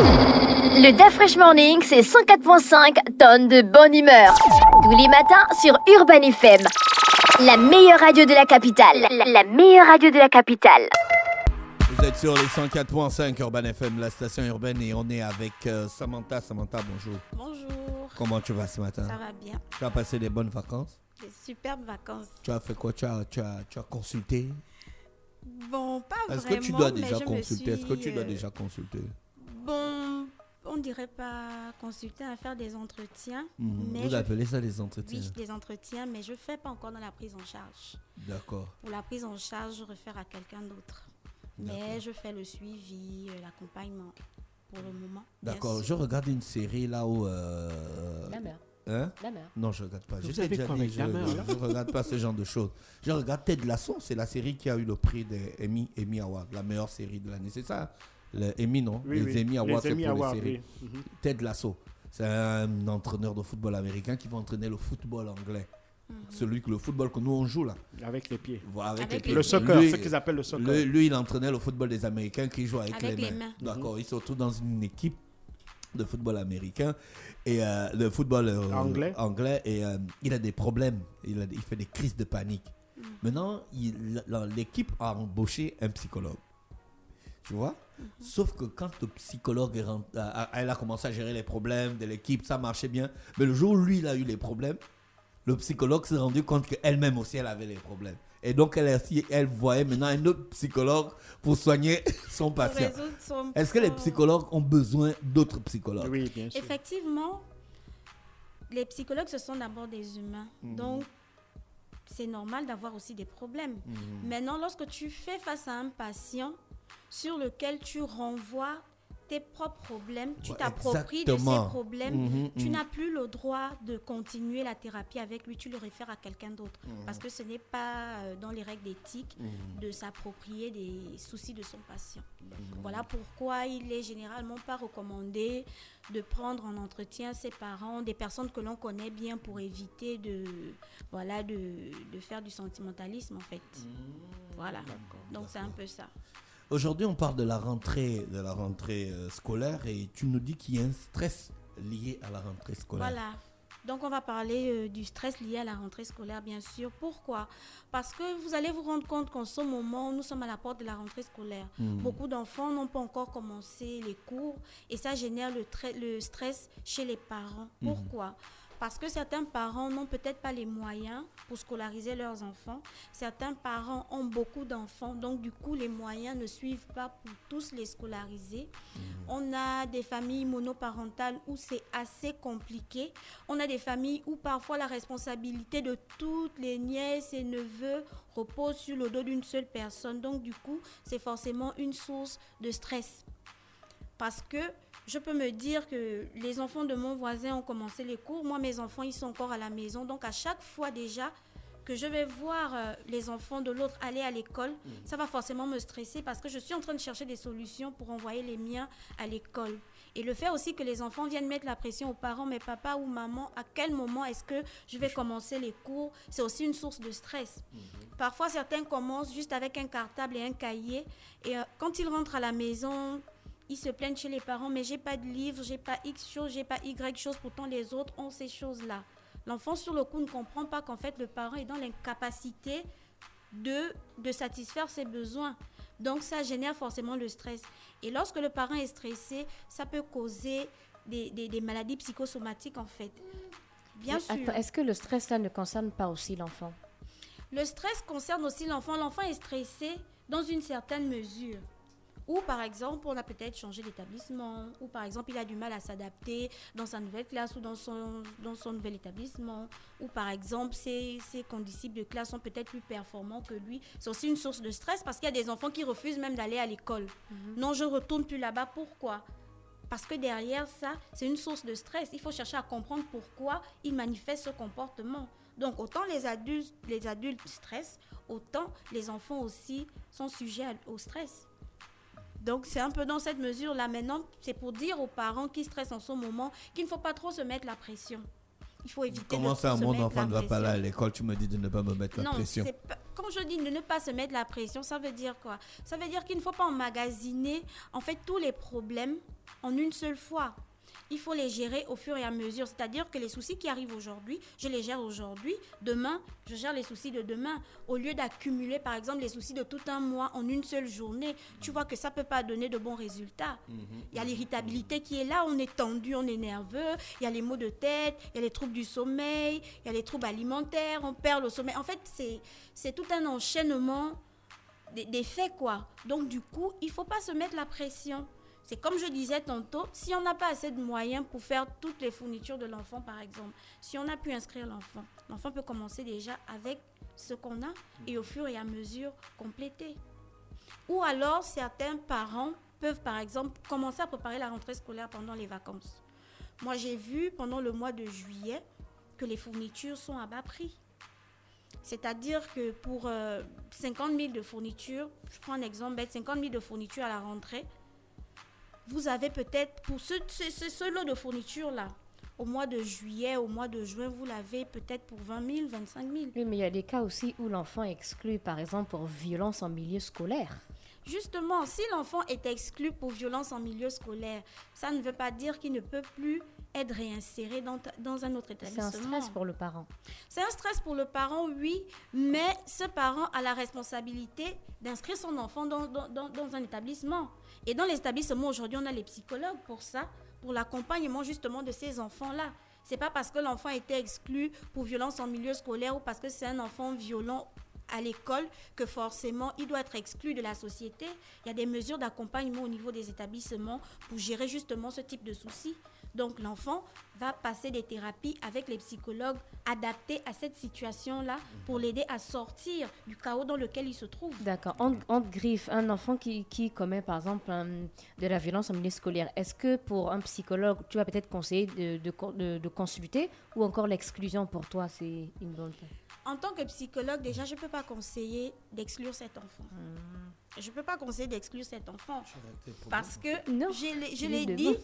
Le DAF Fresh Morning, c'est 104.5 tonnes de bonne humeur. Tous les matins sur Urban FM. La meilleure radio de la capitale. La meilleure radio de la capitale. Vous êtes sur les 104.5 Urban FM, la station urbaine, et on est avec Samantha. Samantha, bonjour. Bonjour. Comment tu vas ce matin? Ça va bien. Tu as passé des bonnes vacances? Des superbes vacances. Tu as fait quoi? Tu as consulté? Bon, pas Est-ce vraiment, que tu dois mais déjà je consulter? me Est-ce que tu suis, dois déjà consulter? Bon, on dirait pas consulter, à faire des entretiens. Mais Vous appelez ça des entretiens? Oui, des entretiens, mais je ne fais pas encore dans la prise en charge. D'accord. Pour la prise en charge, je réfère à quelqu'un d'autre. Mais je fais le suivi, l'accompagnement pour le moment. D'accord. Je regarde une série là où... La mer. Hein? La mer. Non, je regarde pas. Vous J'ai avez déjà quoi dit, avec la mer, là? je regarde pas ce genre de choses. Je regarde Ted Lasso, c'est la série qui a eu le prix des Emmy Awards, la meilleure série de l'année. C'est ça? Les Emmy, non? Oui, les Emmy Awards, c'est Emmy pour Awards, les séries. oui. Ted Lasso, c'est un entraîneur de football américain qui va entraîner le football anglais. Le football que nous on joue là. Avec les pieds. Voilà, avec Avec les les pieds. Le soccer, Lui, ce qu'ils appellent le soccer. lui, il entraînait le football des Américains qui jouent avec Avec les mains. D'accord, ils se retrouvent dans une équipe de football américain et de football anglais et il a des problèmes, il fait des crises de panique. Maintenant, l'équipe a embauché un psychologue. Tu vois? Sauf que quand le psychologue elle a commencé à gérer les problèmes de l'équipe, ça marchait bien. Mais le jour où lui, il a eu les problèmes, le psychologue s'est rendu compte qu'elle-même aussi, elle avait les problèmes. Et donc, elle voyait maintenant un autre psychologue pour soigner son patient. Est-ce que les psychologues ont besoin d'autres psychologues? Oui, bien sûr. Effectivement, les psychologues, ce sont d'abord des humains. Donc, c'est normal d'avoir aussi des problèmes. Maintenant, lorsque tu fais face à un patient sur lequel tu renvoies tes propres problèmes, tu t'appropries de ses problèmes, tu n'as plus le droit de continuer la thérapie avec lui, tu le réfères à quelqu'un d'autre. Parce que ce n'est pas dans les règles d'éthique de s'approprier des soucis de son patient. Voilà pourquoi il est généralement pas recommandé de prendre en entretien ses parents, des personnes que l'on connaît bien pour éviter de faire du sentimentalisme en fait. Voilà, donc c'est un peu ça. Aujourd'hui, on parle de la rentrée scolaire et tu nous dis qu'il y a un stress lié à la rentrée scolaire. Voilà. Donc, on va parler du stress lié à la rentrée scolaire, bien sûr. Pourquoi? Parce que vous allez vous rendre compte qu'en ce moment, nous sommes à la porte de la rentrée scolaire. Beaucoup d'enfants n'ont pas encore commencé les cours et ça génère le stress chez les parents. Pourquoi? Parce que certains parents n'ont peut-être pas les moyens pour scolariser leurs enfants. Certains parents ont beaucoup d'enfants, donc du coup, les moyens ne suivent pas pour tous les scolariser. On a des familles monoparentales où c'est assez compliqué. On a des familles où parfois la responsabilité de toutes les nièces et neveux repose sur le dos d'une seule personne. Donc du coup, c'est forcément une source de stress. Parce que je peux me dire que les enfants de mon voisin ont commencé les cours. Moi, mes enfants, ils sont encore à la maison. Donc, à chaque fois déjà que je vais voir les enfants de l'autre aller à l'école, ça va forcément me stresser parce que je suis en train de chercher des solutions pour envoyer les miens à l'école. Et le fait aussi que les enfants viennent mettre la pression aux parents, mais papa ou maman, à quel moment est-ce que je vais commencer les cours? C'est aussi une source de stress. Parfois, certains commencent juste avec un cartable et un cahier. Et quand ils rentrent à la maison, ils se plaignent chez les parents, mais j'ai pas de livre, j'ai pas X chose, j'ai pas Y chose, pourtant les autres ont ces choses-là. L'enfant sur le coup ne comprend pas qu'en fait le parent est dans l'incapacité de satisfaire ses besoins. Donc ça génère forcément le stress. Et lorsque le parent est stressé, ça peut causer des maladies psychosomatiques en fait. Bien sûr. Attends, est-ce que le stress là ne concerne pas aussi l'enfant? Le stress concerne aussi l'enfant. L'enfant est stressé dans une certaine mesure. Ou par exemple, on a peut-être changé d'établissement, ou par exemple, il a du mal à s'adapter dans sa nouvelle classe ou dans son nouvel établissement, ou par exemple, ses condisciples de classe sont peut-être plus performants que lui. C'est aussi une source de stress parce qu'il y a des enfants qui refusent même d'aller à l'école. Non, je ne retourne plus là-bas. Pourquoi? Parce que derrière ça, c'est une source de stress. Il faut chercher à comprendre pourquoi il manifeste ce comportement. Donc, autant les adultes stressent, autant les enfants aussi sont sujets au stress. Donc, c'est un peu dans cette mesure-là. Maintenant, c'est pour dire aux parents qui stressent en ce moment qu'il ne faut pas trop se mettre la pression. Il faut éviter Comment de ça, se mon mettre enfant la ne va pas pression. là à l'école? Tu me dis de ne pas me mettre la pression. quand je dis de ne pas se mettre la pression, ça veut dire quoi? Ça veut dire qu'il ne faut pas emmagasiner en fait tous les problèmes en une seule fois. Il faut les gérer au fur et à mesure. C'est-à-dire que les soucis qui arrivent aujourd'hui, je les gère aujourd'hui. Demain, je gère les soucis de demain. Au lieu d'accumuler, par exemple, les soucis de tout un mois en une seule journée, tu vois que ça ne peut pas donner de bons résultats. Il y a l'irritabilité qui est là, on est tendu, on est nerveux. Il y a les maux de tête, il y a les troubles du sommeil, il y a les troubles alimentaires, on perd le sommeil. En fait, c'est tout un enchaînement des faits, quoi. Donc, du coup, il ne faut pas se mettre la pression. C'est comme je disais tantôt, si on n'a pas assez de moyens pour faire toutes les fournitures de l'enfant, par exemple, si on a pu inscrire l'enfant peut commencer déjà avec ce qu'on a et au fur et à mesure compléter. Ou alors, certains parents peuvent, par exemple, commencer à préparer la rentrée scolaire pendant les vacances. Moi, j'ai vu pendant le mois de juillet que les fournitures sont à bas prix. C'est-à-dire que pour 50 000 de fournitures, je prends un exemple, 50 000 de fournitures à la rentrée, vous avez peut-être, pour ce lot de fournitures-là, au mois de juillet, au mois de juin, vous l'avez peut-être pour 20 000, 25 000. Oui, mais il y a des cas aussi où l'enfant est exclu, par exemple, pour violence en milieu scolaire. Justement, si l'enfant est exclu pour violence en milieu scolaire, ça ne veut pas dire qu'il ne peut plus être réinséré dans un autre établissement. C'est un stress pour le parent. C'est un stress pour le parent, oui, mais ce parent a la responsabilité d'inscrire son enfant dans un établissement. Et dans les établissements, aujourd'hui, on a les psychologues pour ça, pour l'accompagnement justement de ces enfants-là. C'est pas parce que l'enfant a été exclu pour violence en milieu scolaire ou parce que c'est un enfant violent à l'école que forcément il doit être exclu de la société. Il y a des mesures d'accompagnement au niveau des établissements pour gérer justement ce type de soucis. Donc l'enfant va passer des thérapies avec les psychologues adaptés à cette situation-là pour l'aider à sortir du chaos dans lequel il se trouve. D'accord. On griffe un enfant qui commet par exemple de la violence en milieu scolaire. Est-ce que pour un psychologue, tu vas peut-être conseiller de consulter ou encore l'exclusion pour toi, c'est une bonne chose? En tant que psychologue, déjà, je ne peux pas conseiller d'exclure cet enfant. Je ne peux pas conseiller d'exclure cet enfant parce que, je l'ai dit,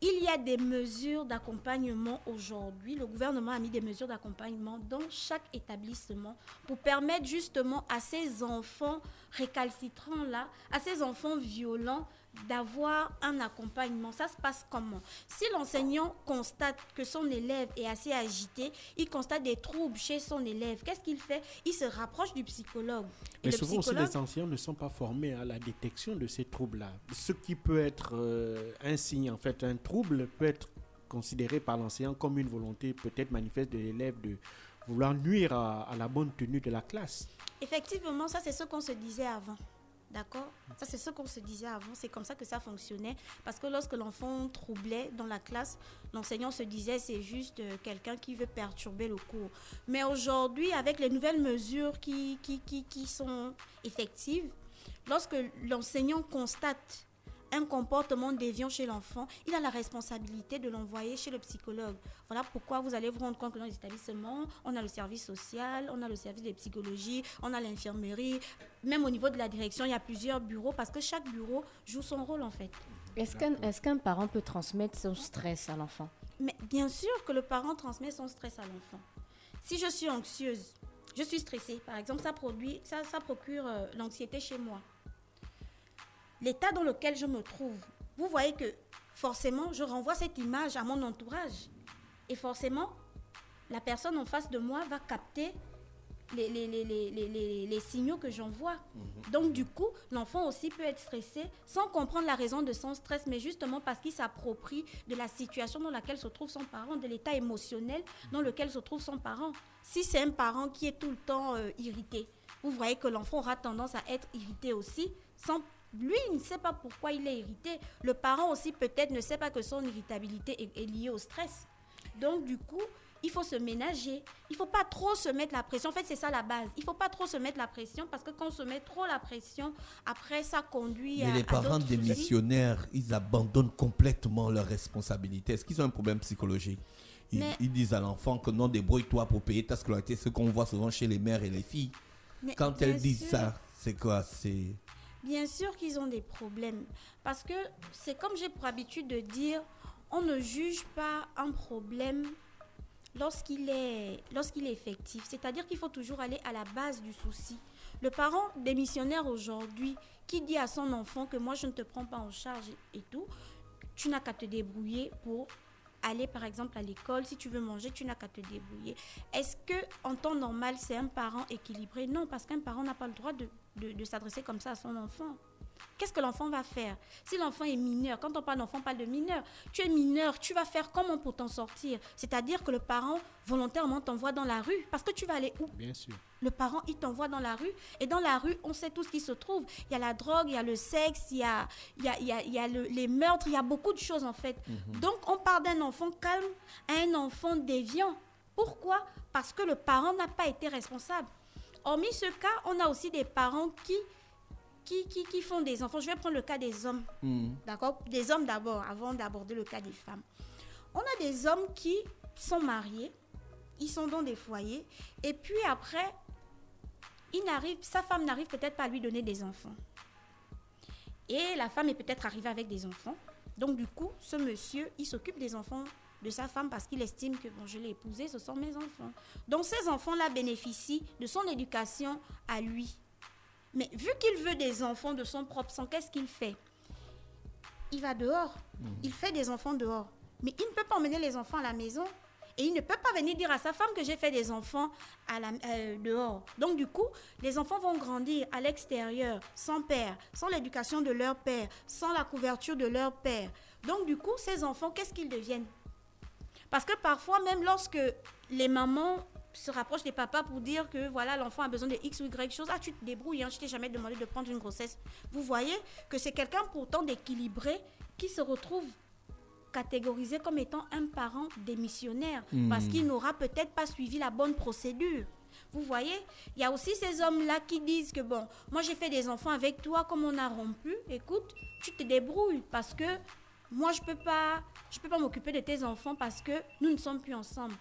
il y a des mesures d'accompagnement aujourd'hui. Le gouvernement a mis des mesures d'accompagnement dans chaque établissement pour permettre justement à ces enfants récalcitrants-là, à ces enfants violents, d'avoir un accompagnement. Ça se passe comment? Si l'enseignant constate que son élève est assez agité, il constate des troubles chez son élève, qu'est-ce qu'il fait? Il se rapproche du psychologue. Mais souvent aussi, les enseignants ne sont pas formés à la détection de ces troubles-là. Ce qui peut être un signe, en fait, un trouble peut être considéré par l'enseignant comme une volonté peut-être manifeste de l'élève de vouloir nuire à la bonne tenue de la classe. Effectivement, ça c'est ce qu'on se disait avant. D'accord? Ça, c'est ce qu'on se disait avant. C'est comme ça que ça fonctionnait. Parce que lorsque l'enfant troublait dans la classe, l'enseignant se disait c'est juste quelqu'un qui veut perturber le cours. Mais aujourd'hui, avec les nouvelles mesures qui sont effectives, lorsque l'enseignant constate un comportement déviant chez l'enfant, il a la responsabilité de l'envoyer chez le psychologue. Voilà pourquoi vous allez vous rendre compte que dans les établissements, on a le service social, on a le service de psychologie, on a l'infirmerie. Même au niveau de la direction, il y a plusieurs bureaux parce que chaque bureau joue son rôle en fait. Est-ce qu'un parent peut transmettre son stress à l'enfant? Mais bien sûr que le parent transmet son stress à l'enfant. Si je suis anxieuse, je suis stressée, par exemple, ça procure l'anxiété chez moi. L'état dans lequel je me trouve, vous voyez que forcément, je renvoie cette image à mon entourage. Et forcément, la personne en face de moi va capter les signaux que j'envoie. Donc, du coup, l'enfant aussi peut être stressé sans comprendre la raison de son stress, mais justement parce qu'il s'approprie de la situation dans laquelle se trouve son parent, de l'état émotionnel dans lequel se trouve son parent. Si c'est un parent qui est tout le temps irrité, vous voyez que l'enfant aura tendance à être irrité aussi, lui, il ne sait pas pourquoi il est irrité. Le parent aussi, peut-être, ne sait pas que son irritabilité est liée au stress. Donc, du coup, il faut se ménager. Il ne faut pas trop se mettre la pression. En fait, c'est ça la base. Il ne faut pas trop se mettre la pression parce que quand on se met trop la pression, après, ça conduit à... Mais les parents des missionnaires, ils abandonnent complètement leurs responsabilités. Est-ce qu'ils ont un problème psychologique? Ils disent à l'enfant que non, débrouille-toi pour payer ta scolarité. Ce qu'on voit souvent chez les mères et les filles. Quand elles disent ça, c'est quoi? Bien sûr qu'ils ont des problèmes. Parce que c'est comme j'ai pour habitude de dire, on ne juge pas un problème lorsqu'il est effectif, c'est-à-dire qu'il faut toujours aller à la base du souci. Le parent démissionnaire aujourd'hui qui dit à son enfant que moi je ne te prends pas en charge et tout, tu n'as qu'à te débrouiller pour aller par exemple à l'école, si tu veux manger, tu n'as qu'à te débrouiller. Est-ce qu'en temps normal, c'est un parent équilibré? Non, parce qu'un parent n'a pas le droit de s'adresser comme ça à son enfant. Qu'est-ce que l'enfant va faire? Si l'enfant est mineur, quand on parle d'enfant, on parle de mineur. Tu es mineur, tu vas faire comment pour t'en sortir? C'est-à-dire que le parent, volontairement, t'envoie dans la rue. Parce que tu vas aller où? Bien sûr. Le parent, il t'envoie dans la rue. Et dans la rue, on sait tout ce qui se trouve. Il y a la drogue, il y a le sexe, il y a les meurtres, il y a beaucoup de choses en fait. Donc, on part d'un enfant calme à un enfant déviant. Pourquoi? Parce que le parent n'a pas été responsable. Hormis ce cas, on a aussi des parents qui font des enfants. Je vais prendre le cas des hommes. D'accord? Des hommes d'abord, avant d'aborder le cas des femmes. On a des hommes qui sont mariés, ils sont dans des foyers, et puis après, sa femme n'arrive peut-être pas à lui donner des enfants. Et la femme est peut-être arrivée avec des enfants. Donc du coup, ce monsieur, il s'occupe des enfants de sa femme parce qu'il estime que je l'ai épousé, ce sont mes enfants. Donc ces enfants-là bénéficient de son éducation à lui. Mais vu qu'il veut des enfants de son propre sang, qu'est-ce qu'il fait? Il va dehors. Il fait des enfants dehors. Mais il ne peut pas emmener les enfants à la maison. Et il ne peut pas venir dire à sa femme que j'ai fait des enfants dehors. Donc du coup, les enfants vont grandir à l'extérieur, sans père, sans l'éducation de leur père, sans la couverture de leur père. Donc du coup, ces enfants, qu'est-ce qu'ils deviennent? Parce que parfois, même lorsque les mamans se rapprochent des papas pour dire que voilà, l'enfant a besoin de X ou Y chose. Ah, tu te débrouilles, hein, je t'ai jamais demandé de prendre une grossesse. Vous voyez que c'est quelqu'un pourtant d'équilibré qui se retrouve catégorisé comme étant un parent démissionnaire parce qu'il n'aura peut-être pas suivi la bonne procédure. Vous voyez, il y a aussi ces hommes-là qui disent que bon, moi j'ai fait des enfants avec toi, comme on a rompu, écoute, tu te débrouilles parce que moi je peux pas m'occuper de tes enfants parce que nous ne sommes plus ensemble.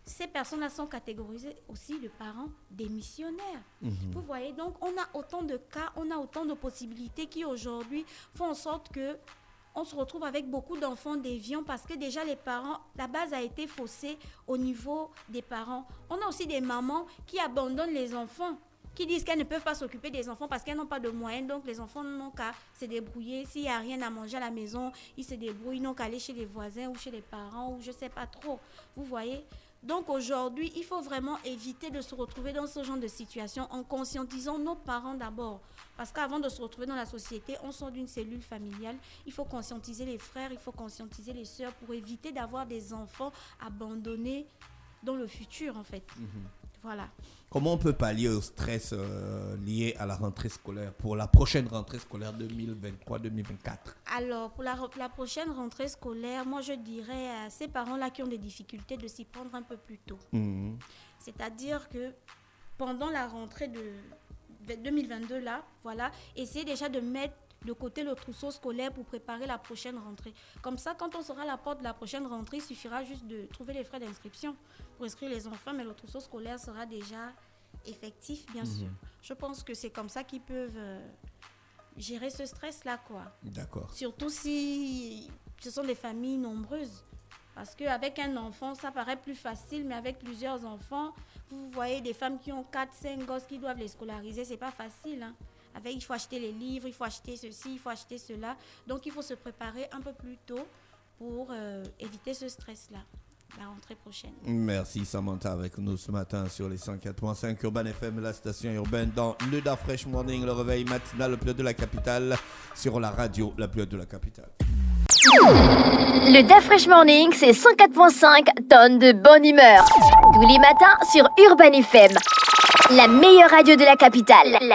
Ces personnes-là sont catégorisées aussi de parents démissionnaires. Vous voyez, donc on a autant de cas, on a autant de possibilités qui aujourd'hui font en sorte que on se retrouve avec beaucoup d'enfants déviants parce que déjà les parents, la base a été faussée au niveau des parents. On a aussi des mamans qui abandonnent les enfants, qui disent qu'elles ne peuvent pas s'occuper des enfants parce qu'elles n'ont pas de moyens. Donc les enfants n'ont qu'à se débrouiller. S'il n'y a rien à manger à la maison, ils se débrouillent. Ils n'ont qu'à aller chez les voisins ou chez les parents ou je ne sais pas trop. Vous voyez ? Donc aujourd'hui, il faut vraiment éviter de se retrouver dans ce genre de situation en conscientisant nos parents d'abord. Parce qu'avant de se retrouver dans la société, on sort d'une cellule familiale. Il faut conscientiser les frères, il faut conscientiser les sœurs pour éviter d'avoir des enfants abandonnés dans le futur en fait. Voilà. Comment on peut pallier au stress lié à la rentrée scolaire pour la prochaine rentrée scolaire 2023-2024? Alors, pour la prochaine rentrée scolaire, moi je dirais à ces parents-là qui ont des difficultés de s'y prendre un peu plus tôt. C'est-à-dire que pendant la rentrée de 2022, là, voilà, essayez déjà de mettre de côté le trousseau scolaire pour préparer la prochaine rentrée. Comme ça, quand on sera à la porte de la prochaine rentrée, il suffira juste de trouver les frais d'inscription pour inscrire les enfants, mais le trousseau scolaire sera déjà effectif, bien sûr. Je pense que c'est comme ça qu'ils peuvent gérer ce stress-là, quoi. D'accord. Surtout si ce sont des familles nombreuses. Parce qu'avec un enfant, ça paraît plus facile, mais avec plusieurs enfants, vous voyez des femmes qui ont 4-5 gosses qui doivent les scolariser, c'est pas facile, hein. Avec, il faut acheter les livres, il faut acheter ceci, il faut acheter cela. Donc, il faut se préparer un peu plus tôt pour éviter ce stress-là, la rentrée prochaine. Merci Samantha avec nous ce matin sur les 104.5 Urban FM, la station urbaine dans le Da Fresh Morning, le réveil matinal, le plus haut de la capitale, sur la radio, la plus haute de la capitale. Le Da Fresh Morning, c'est 104.5 tonnes de bonne humeur. Tous les matins sur Urban FM, la meilleure radio de la capitale.